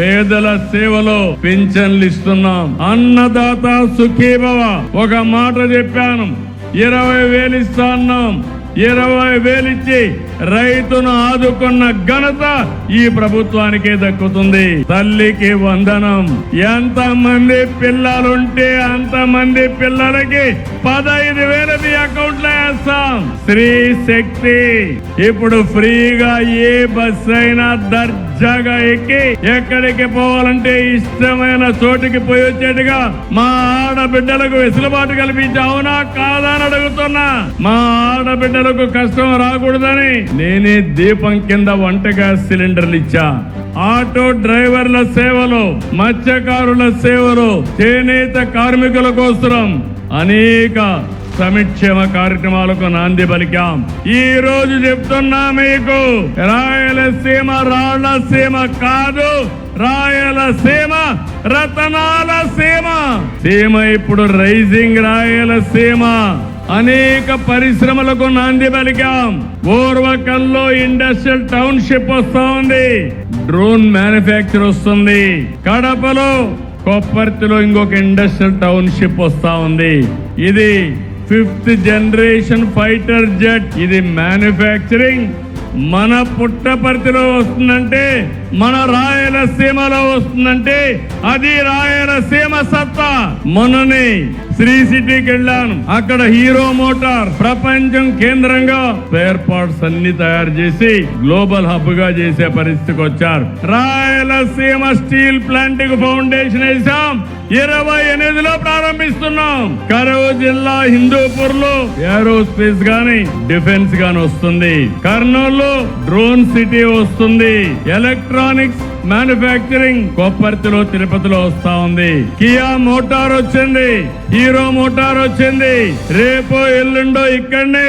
పేదల సేవలో పింఛన్లు ఇస్తున్నాం. అన్నదాత సుఖీభవ ఒక మాట చెప్పాను, 20,000 ఇస్తా అన్నాం. 20,000 ఇచ్చి రైతును ఆదుకున్న ఘనత ఈ ప్రభుత్వానికే దక్కుతుంది. తల్లికి వందనం. ఎంతమంది పిల్లలుంటే అంతమంది పిల్లలకి 15,000 మీ అకౌంట్ లో వేస్తాం. స్త్రీ శక్తి ఇప్పుడు ఫ్రీగా ఏ బస్సు అయినా దర్జాగా ఎక్కి ఎక్కడికి పోవాలంటే ఇష్టమైన చోటుకి పోయి వచ్చేట్టుగా మా ఆడబిడ్డలకు వెసులుబాటు కల్పించి అవునా కాదా అని అడుగుతున్నా. మా ఆడబిడ్డలకు కష్టం రాకూడదని నేనే దీపం కింద వంట గ్యాస్ సిలిండర్లు ఇచ్చా. ఆటో డ్రైవర్ల సేవలో, మత్స్యకారుల సేవలో, చేనేత కార్మికుల కోసం అనేక సంక్షేమ కార్యక్రమాలకు నాంది పలికాం. ఈ రోజు చెప్తున్నా మీకు, రాయలసీమ రాళ్లసీమ కాదు, రాయలసీమ రతనాల సీమ. సీమ ఇప్పుడు రైజింగ్ రాయలసీమ. అనేక పరిశ్రమలకు నాంది పలికాం. ఓర్వకల్లో ఇండస్ట్రియల్ టౌన్షిప్ వస్తా ఉంది, డ్రోన్ మ్యానుఫ్యాక్చర్ వస్తుంది. కడపలో కొప్పర్తిలో ఇంకొక ఇండస్ట్రియల్ టౌన్షిప్ వస్తా ఉంది. ఇది 5th జనరేషన్ ఫైటర్ జెట్. ఇది మ్యానుఫ్యాక్చరింగ్ మన పుట్టపర్తిలో వస్తుందంటే, మన రాయలసీమలో వస్తుందంటే అది రాయలసీమ సత్తా. మొన్ననే శ్రీ సిటీకి వెళ్ళాను. అక్కడ హీరో మోటార్ ప్రపంచం కేంద్రంగా స్పేర్ పార్ట్స్ అన్ని తయారు చేసి గ్లోబల్ హబ్ గా చేసే పరిస్థితికి వచ్చారు. రాయలసీమ స్టీల్ ప్లాంట్ కు ఫౌండేషన్ వేసాం. 28లో ప్రారంభిస్తున్నాం. కరూరు జిల్లా హిందూపూర్ లో ఏరోస్పేస్ గాని డిఫెన్స్ గాని వస్తుంది. కర్నూలు డ్రోన్ సిటీ వస్తుంది. ఎలక్ట్రానిక్స్ మ్యానుఫ్యాక్చరింగ్ కొప్పర్తిలో, తిరుపతిలో వస్తా ఉంది. కియా మోటార్ వచ్చింది, హీరో మోటార్ వచ్చింది. రేపో ఎల్లుండో ఇక్కడనే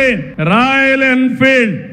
రాయల్ ఎన్ఫీల్డ్